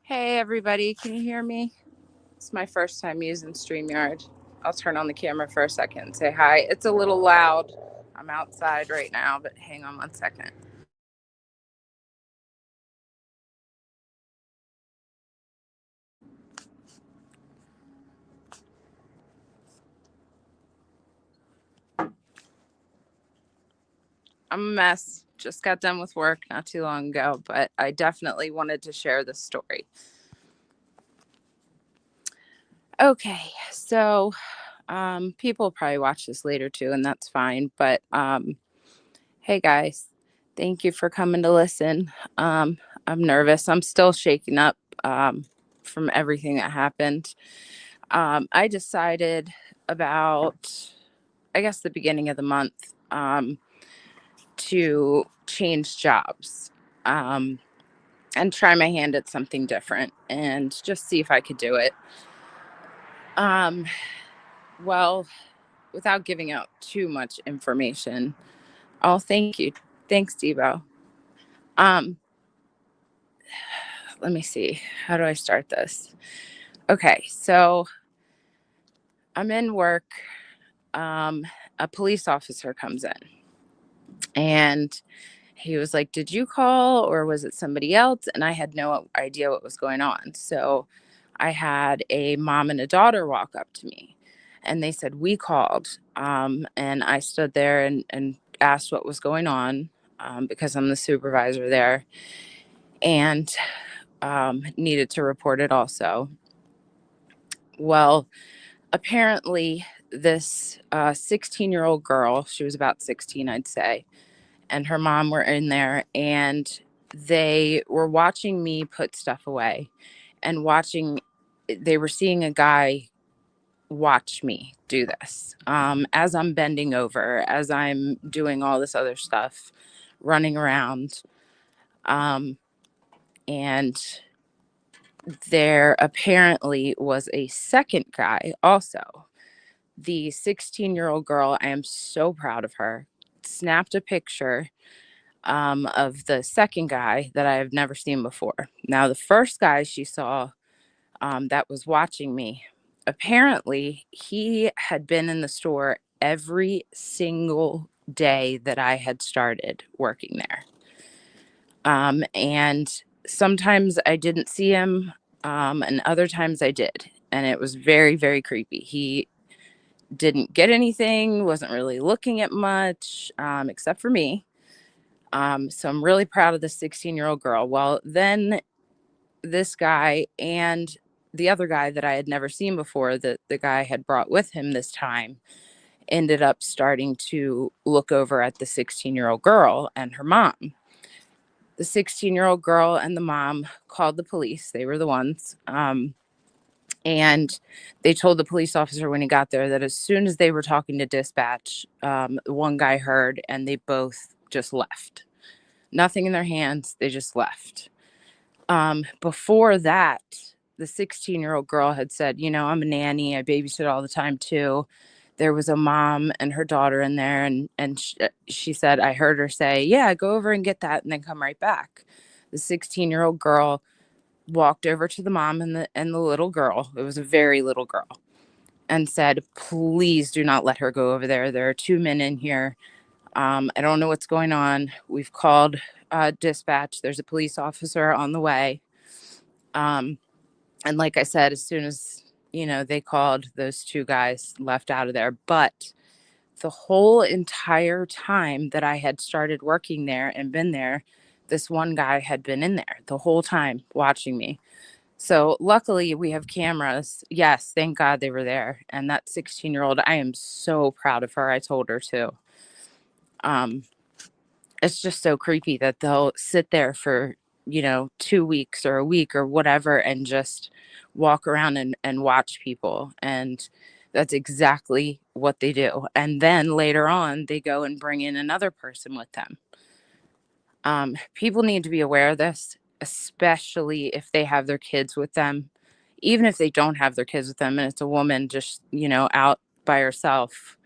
Hey everybody, can you hear me? It's my first time using StreamYard. I'll turn on the camera for a second and say hi. It's a little loud. I'm outside right now, but hang on one second. I'm a mess. Just got done with work not too long ago, but I definitely wanted to share this story. Okay, so people probably watch this later too, and that's fine. But hey guys, thank you for coming to listen. I'm nervous. I'm still shaking up from everything that happened. I decided about, I guess, the beginning of the month to change jobs and try my hand at something different and just see if I could do it. Um, well, without giving out too much information. Oh, thank you. Thanks, Debo. Um, Let me see. How do I start this? Okay, so I'm in work. Um, a police officer comes in and he was like, "Did you call or was it somebody else?" And I had no idea what was going on. So I had a mom and a daughter walk up to me and they said, "We called." And I stood there and asked what was going on because I'm the supervisor there and needed to report it also. Well, apparently, this 16-year-old girl, she was about 16, I'd say, and her mom were in there and they were watching me put stuff away and they were seeing a guy watch me do this as I'm bending over, as I'm doing all this other stuff, running around. Um, and there apparently was a second guy also. The 16-year-old girl, I am so proud of her, snapped a picture of the second guy that I have never seen before. Now, the first guy she saw that was watching me, apparently, he had been in the store every single day that I had started working there. And sometimes I didn't see him, and other times I did. And it was very, very creepy. He didn't get anything, wasn't really looking at much, except for me. So I'm really proud of the 16-year-old girl. Well, then this guy and the other guy that I had never seen before, that the guy had brought with him this time, ended up starting to look over at the 16-year-old girl and her mom. The 16-year-old girl and the mom called the police. They were the ones. And they told the police officer when he got there that as soon as they were talking to dispatch, one guy heard and they both just left. Nothing in their hands. They just left. Before that, the 16-year-old girl had said, "I'm a nanny. I babysit all the time too." There was a mom and her daughter in there. And she said, I heard her say, "Yeah, go over and get that and then come right back." The 16-year-old girl walked over to the mom and the little girl. It was a very little girl, and said, "Please do not let her go over there. There are two men in here. I don't know what's going on. We've called dispatch. There's a police officer on the way." Um, and like I said, as soon as, they called, those two guys left out of there. But the whole entire time that I had started working there and been there, this one guy had been in there the whole time watching me. So luckily we have cameras. Yes, thank God they were there. And that 16-year-old, I am so proud of her. I told her to. Um, it's just so creepy that they'll sit there for, 2 weeks or a week or whatever and just walk around and watch people. And that's exactly what they do. And then later on, they go and bring in another person with them. People need to be aware of this, especially if they have their kids with them. Even if they don't have their kids with them and it's a woman just, out by herself,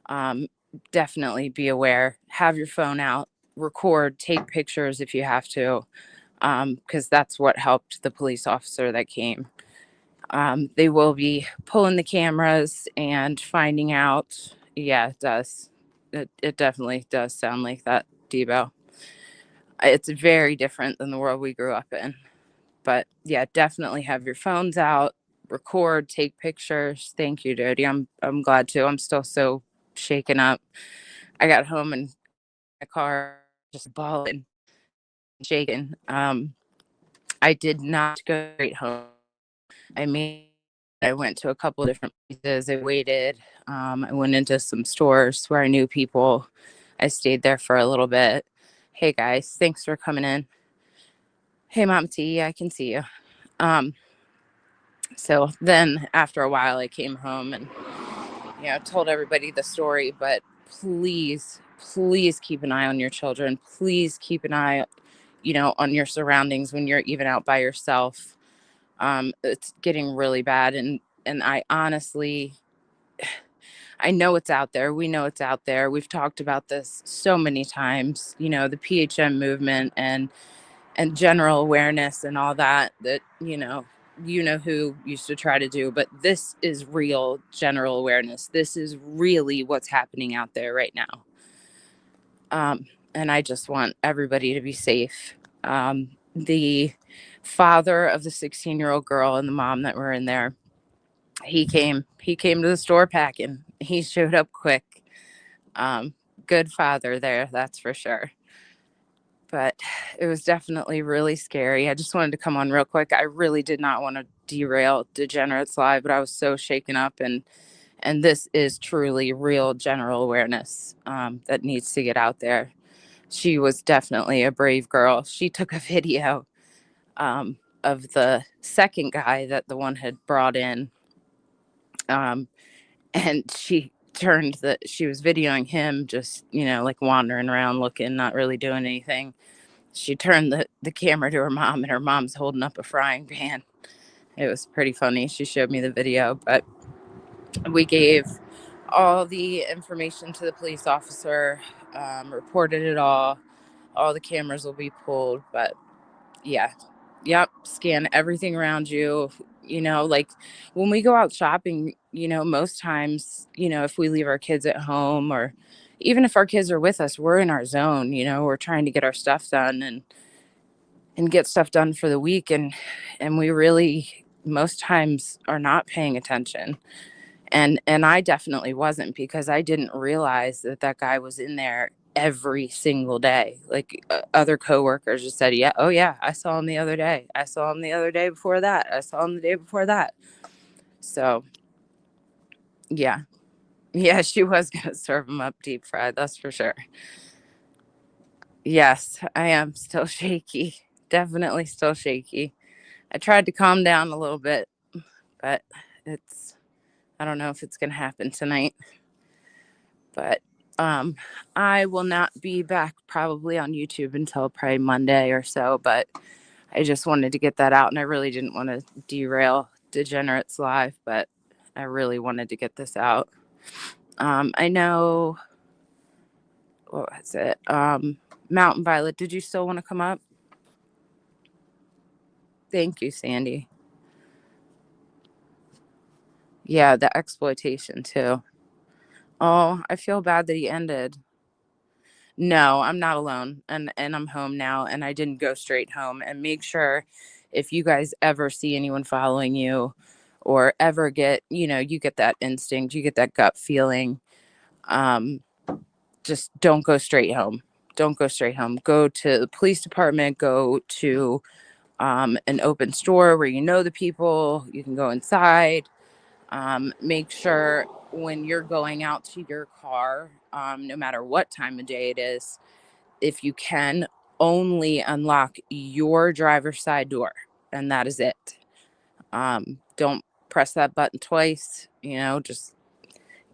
um, definitely be aware. Have your phone out, record, take pictures if you have to. because that's what helped the police officer that came. They will be pulling the cameras and finding out. Yeah, it does. It definitely does sound like that, Debo. It's very different than the world we grew up in. But yeah, definitely have your phones out, record, take pictures. Thank you, Jody. I'm glad to. I'm still so shaken up. I got home in my car just bawling, shaking. I did not go straight home. I made I went to a couple different places. I waited. I went into some stores where I knew people. I stayed there for a little bit. Hey guys, thanks for coming in. Hey Mom T, I can see you. Um, so then after a while I came home and told everybody the story, but please keep an eye on your children. Please keep an eye, on your surroundings when you're even out by yourself. It's getting really bad, and I honestly, I know it's out there. We know it's out there. We've talked about this so many times, the PHM movement and general awareness and all that who used to try to do, but this is real general awareness. This is really what's happening out there right now. And I just want everybody to be safe. The father of the 16-year-old girl and the mom that were in there, he came to the store packing. He showed up quick. Good father there, that's for sure. But it was definitely really scary. I just wanted to come on real quick. I really did not want to derail Degenerates Live, but I was so shaken up, and this is truly real general awareness that needs to get out there. She was definitely a brave girl. She took a video of the second guy that the one had brought in, and she was videoing him just like wandering around looking, not really doing anything. She turned the camera to her mom, and her mom's holding up a frying pan. It was pretty funny. She showed me the video, but we gave all the information to the police officer, reported it all. All the cameras will be pulled, but yeah, yep, scan everything around you. Like when we go out shopping, most times, if we leave our kids at home, or even if our kids are with us, we're in our zone, we're trying to get our stuff done and get stuff done for the week, and we really most times are not paying attention. And I definitely wasn't, because I didn't realize that guy was in there every single day. Like other coworkers just said, yeah, oh yeah, I saw him the other day. I saw him the other day before that. I saw him the day before that. So yeah. Yeah, she was going to serve him up deep fried. That's for sure. Yes, I am still shaky. Definitely still shaky. I tried to calm down a little bit, but I don't know if it's going to happen tonight. But I will not be back probably on YouTube until probably Monday or so, but I just wanted to get that out, and I really didn't want to derail Degenerates Live, but I really wanted to get this out. I know, what was it? Mountain Violet, did you still want to come up? Thank you, Sandy. Yeah, the exploitation too. Oh, I feel bad that he ended. No, I'm not alone, and I'm home now, and I didn't go straight home. And make sure, if you guys ever see anyone following you, or ever get, you get that instinct, you get that gut feeling, just don't go straight home. Don't go straight home. Go to the police department, go to an open store where the people, you can go inside. Make sure when you're going out to your car, no matter what time of day it is, if you can, only unlock your driver's side door, and that is it. Don't press that button twice, just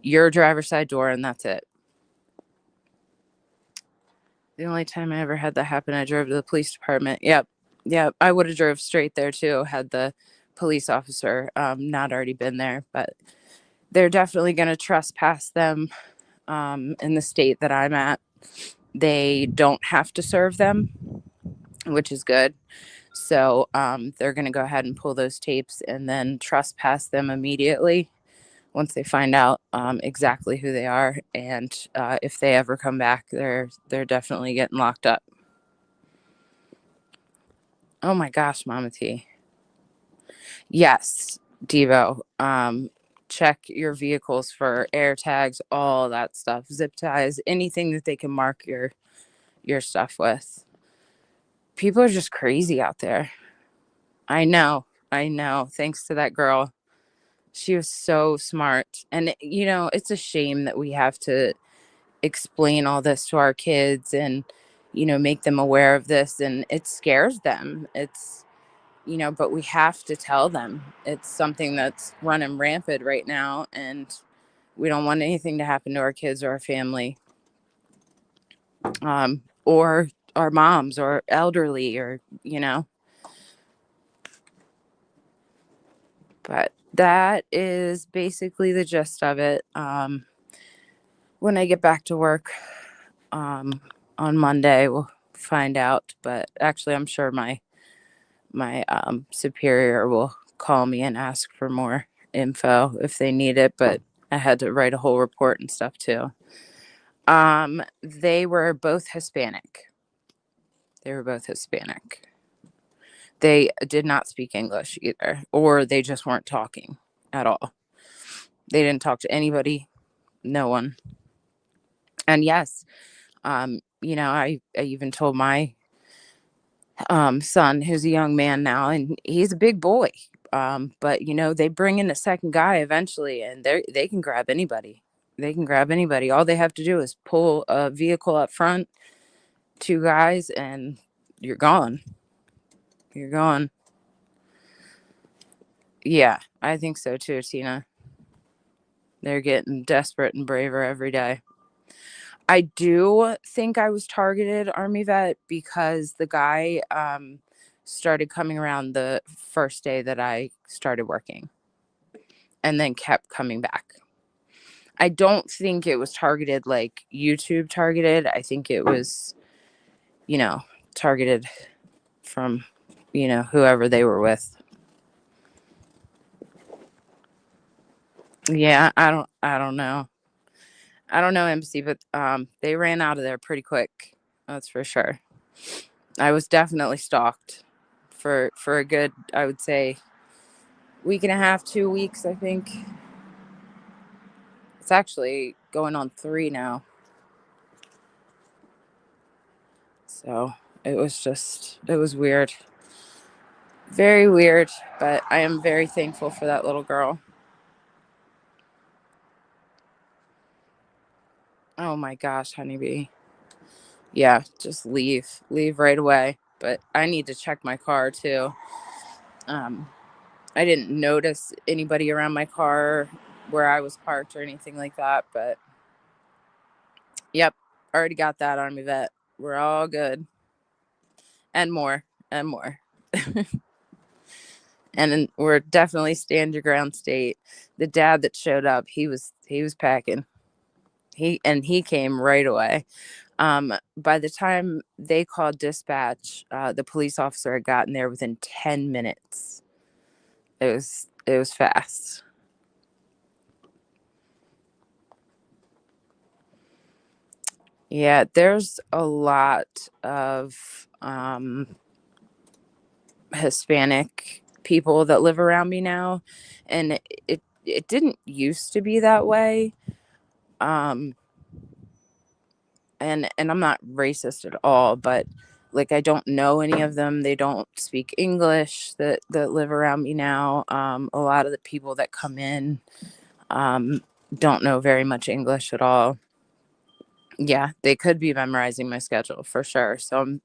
your driver's side door, and that's it. The only time I ever had that happen, I drove to the police department. Yep. I would have drove straight there too had the police officer not already been there. But they're definitely going to trespass them in the state that I'm at. They don't have to serve them. which is good. So they're going to go ahead and pull those tapes and then trespass them immediately once they find out exactly who they are. And if they ever come back, they're definitely getting locked up. Oh my gosh, Mama T. Yes, Devo. Check your vehicles for air tags, all that stuff, zip ties, anything that they can mark your stuff with. People are just crazy out there. I know. I know. Thanks to that girl. She was so smart. And, it's a shame that we have to explain all this to our kids and, make them aware of this. And it scares them. But we have to tell them it's something that's running rampant right now. And we don't want anything to happen to our kids or our family, or our moms or elderly or. But that is basically the gist of it. When I get back to work on Monday, we'll find out. But actually, I'm sure my superior will call me and ask for more info if they need it. But I had to write a whole report and stuff too. They were both Hispanic. They were both Hispanic. They did not speak English either, or they just weren't talking at all. They didn't talk to anybody, no one. And yes, I even told my son, who's a young man now, and he's a big boy. But they bring in a second guy eventually, and they can grab anybody. They can grab anybody. All they have to do is pull a vehicle up front, two guys, and you're gone. You're gone. Yeah, I think so too, Tina. They're getting desperate and braver every day. I do think I was targeted, Army vet, because the guy started coming around the first day that I started working and then kept coming back. I don't think it was targeted like YouTube targeted. I think it was, targeted from, whoever they were with. Yeah, I don't know. I don't know, MC, but they ran out of there pretty quick. That's for sure. I was definitely stalked for a good, I would say, week and a half, 2 weeks, I think. It's actually going on 3 now. So it was weird. Very weird, but I am very thankful for that little girl. Oh my gosh, honeybee. Yeah, just leave. Leave right away. But I need to check my car too. I didn't notice anybody around my car where I was parked or anything like that, but yep, already got that, Army vet. We're all good. And more. And more. And then we're definitely stand your ground state. The dad that showed up, he was packing. He came right away. By the time they called dispatch, the police officer had gotten there within 10 minutes. It was fast. Yeah, there's a lot of Hispanic people that live around me now, and it didn't used to be that way. Um, and I'm not racist at all, but like I don't know any of them. They don't speak English that live around me now. A lot of the people that come in um, don't know very much English at all. Yeah, they could be memorizing my schedule for sure. So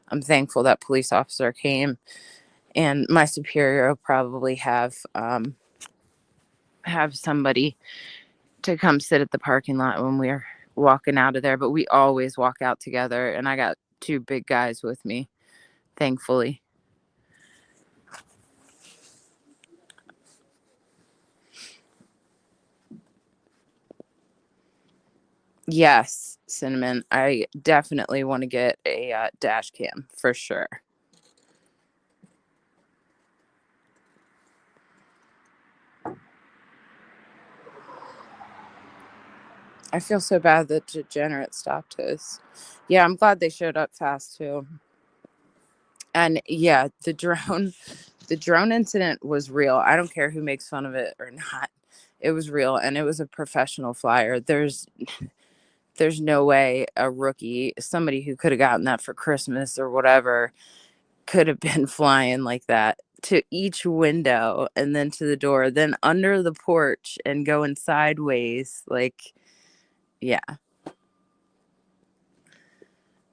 I'm thankful that police officer came, and my superior will probably have somebody to come sit at the parking lot when we're walking out of there. But we always walk out together, and I got 2 big guys with me, thankfully. Yes, Cinnamon. I definitely want to get a dash cam for sure. I feel so bad that Degenerate stopped his. Yeah, I'm glad they showed up fast too. And yeah, the drone incident was real. I don't care who makes fun of it or not. It was real, and it was a professional flyer. There's no way a rookie, somebody who could have gotten that for Christmas or whatever, could have been flying like that to each window and then to the door, then under the porch and going sideways. Like, yeah.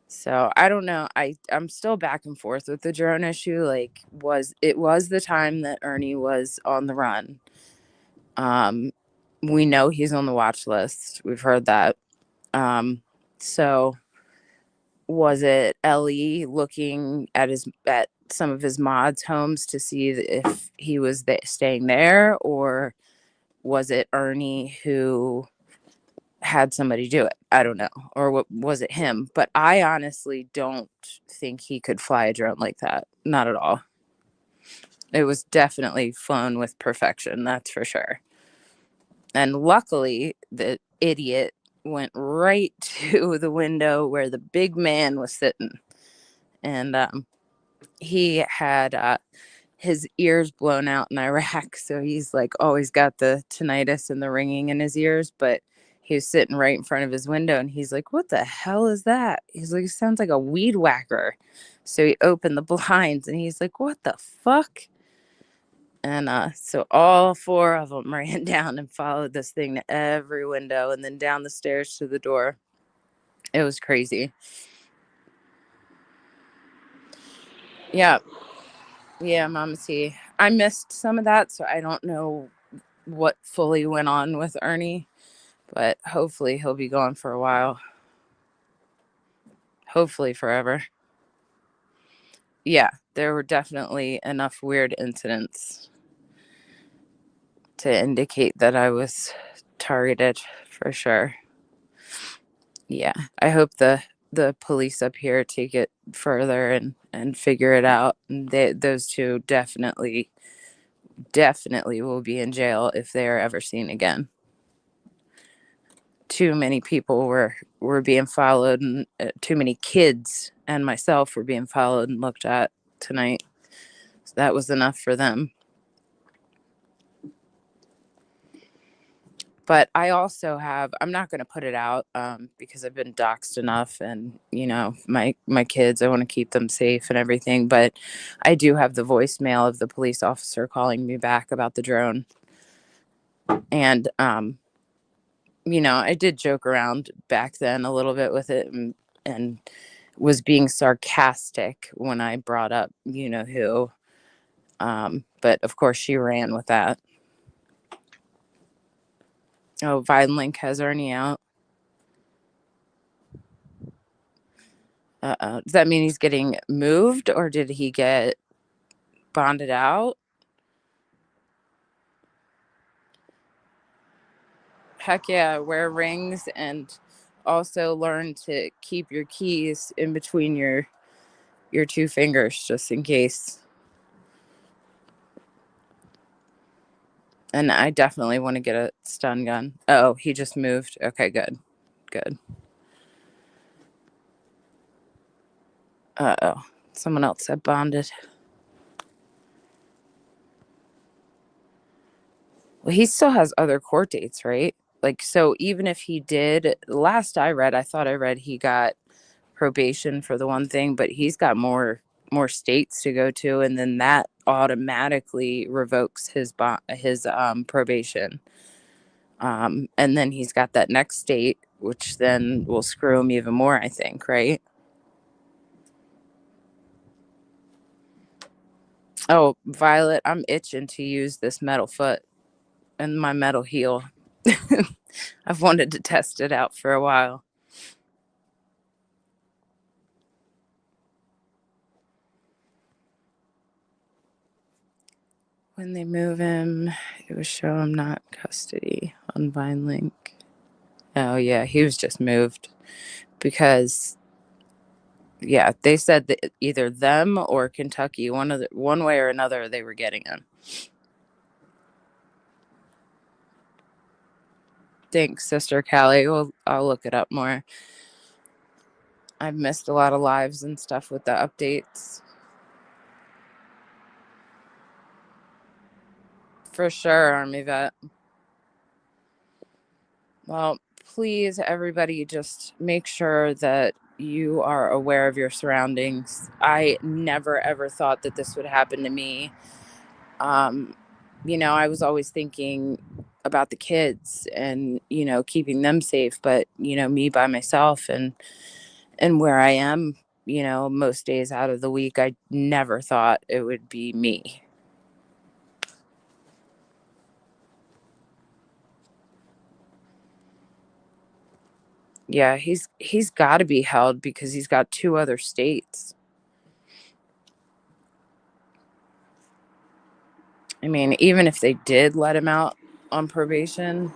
So I don't know. I'm still back and forth with the drone issue. Like, was the time that Ernie was on the run. Um, we know he's on the watch list. We've heard that. So was it Ellie looking at some of his mods' homes to see if he was staying there, or was it Ernie who had somebody do it? I don't know. Or what was it him? But I honestly don't think he could fly a drone like that. Not at all. It was definitely flown with perfection, that's for sure. And luckily, the idiot went right to the window where the big man was sitting. And he had his ears blown out in Iraq. So he's like always got the tinnitus and the ringing in his ears. But he was sitting right in front of his window and he's like, "What the hell is that?" He's like, "It sounds like a weed whacker." So he opened the blinds and he's like, "What the fuck?" And so all four of them ran down and followed this thing to every window and then down the stairs to the door. It was crazy. Yeah. Yeah, Mama T. I missed some of that, so I don't know what fully went on with Ernie, but hopefully he'll be gone for a while. Hopefully forever. Yeah, there were definitely enough weird incidents to indicate that I was targeted for sure. Yeah, I hope the police up here take it further and figure it out. And those two definitely will be in jail if they are ever seen again. Too many people were being followed, and too many kids and myself were being followed and looked at tonight. So that was enough for them. But I also have, I'm not going to put it out because I've been doxxed enough, and my kids, I want to keep them safe and everything. But I do have the voicemail of the police officer calling me back about the drone. And I did joke around back then a little bit with it, and was being sarcastic when I brought up who. But of course she ran with that. Oh, VineLink has Ernie out. Does that mean he's getting moved, or did he get bonded out? Heck yeah, wear rings and also learn to keep your keys in between your two fingers just in case. And I definitely want to get a stun gun. Oh, he just moved. Okay, good. Good. Uh-oh. Someone else said bonded. Well, he still has other court dates, right? Like, so even if he did, last I thought I read he got probation for the one thing, but he's got more states to go to, and then that automatically revokes his probation. And then he's got that next state, which then will screw him even more, I think, right? Oh, Violet, I'm itching to use this metal foot and my metal heel. I've wanted to test it out for a while. When they move him, it would show him not custody on VineLink. Oh yeah, he was just moved because yeah, they said that either them or Kentucky, one way or another, they were getting him. Thanks, Sister Callie. I'll look it up more. I've missed a lot of lives and stuff with the updates. For sure, Army Vet. Well, please, everybody, just make sure that you are aware of your surroundings. I never, ever thought that this would happen to me. Um, I was always thinking about the kids and, keeping them safe, but, me by myself and where I am, most days out of the week, I never thought it would be me. Yeah, he's got to be held because he's got 2 other states. I mean, even if they did let him out on probation,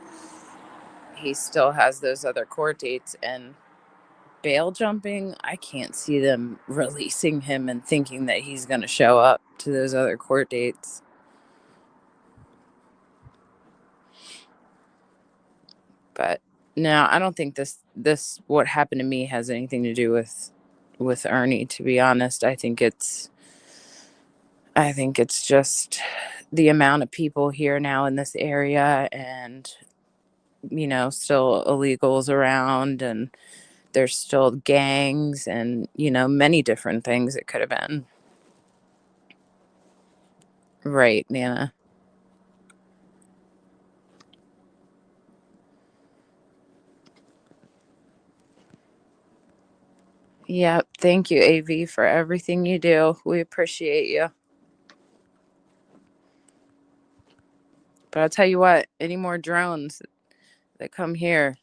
he still has those other court dates, and bail jumping, I can't see them releasing him and thinking that he's going to show up to those other court dates. But no, I don't think this what happened to me has anything to do with Ernie, to be honest. I think it's just the amount of people here now in this area, and still illegals around, and there's still gangs and many different things it could have been. Right, Nana. Yep. Thank you, AV, for everything you do. We appreciate you. But I'll tell you what, any more drones that come here,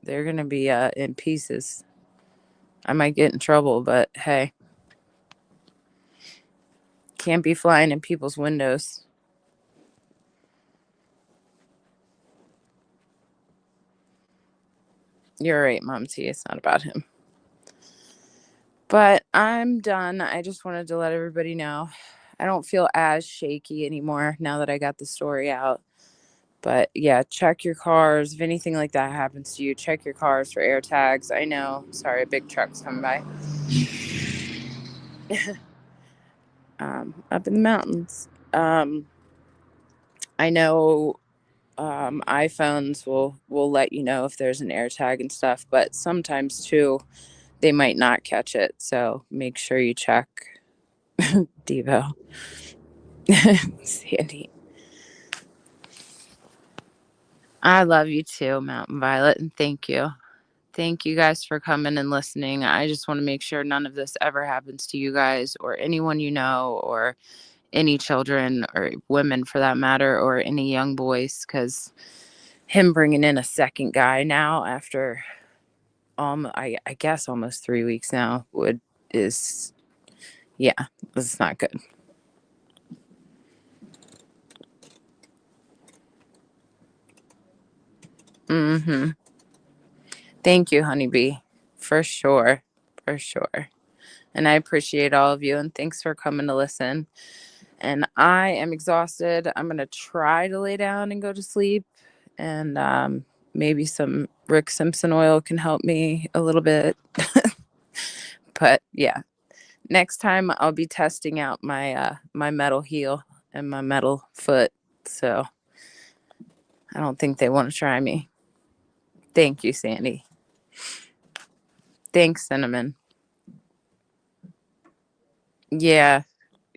they're going to be in pieces. I might get in trouble, but hey, can't be flying in people's windows. You're right, Mom T. It's not about him. But I'm done. I just wanted to let everybody know. I don't feel as shaky anymore now that I got the story out. But yeah, check your cars. If anything like that happens to you, check your cars for air tags. I know. Sorry, a big truck's coming by. Up in the mountains. I know iPhones will let you know if there's an air tag and stuff, but sometimes too, they might not catch it. So make sure you check. Devo. Sandy. I love you too, Mountain Violet, and thank you. Thank you guys for coming and listening. I just want to make sure none of this ever happens to you guys or anyone you know or any children or women for that matter or any young boys, because him bringing in a second guy now after I guess almost 3 weeks now is yeah, it's not good. Mm-hmm. Thank you, honeybee. For sure. For sure. And I appreciate all of you, and thanks for coming to listen. And I am exhausted. I'm going to try to lay down and go to sleep. And maybe some Rick Simpson oil can help me a little bit. But yeah, next time I'll be testing out my metal heel and my metal foot. So I don't think they want to try me. Thank you, Sandy. Thanks, Cinnamon. Yeah.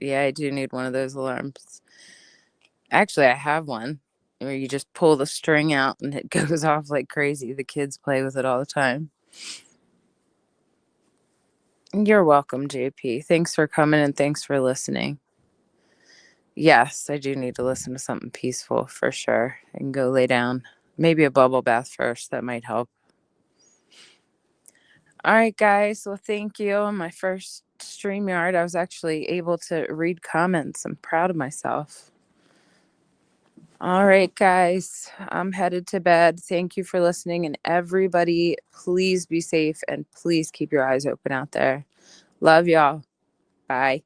Yeah, I do need one of those alarms. Actually, I have one where you just pull the string out and it goes off like crazy. The kids play with it all the time. You're welcome, JP. Thanks for coming and thanks for listening. Yes, I do need to listen to something peaceful for sure and go lay down. Maybe a bubble bath first. That might help. All right, guys. Well, thank you. On my first StreamYard, I was actually able to read comments. I'm proud of myself. All right, guys. I'm headed to bed. Thank you for listening. And everybody, please be safe and please keep your eyes open out there. Love y'all. Bye.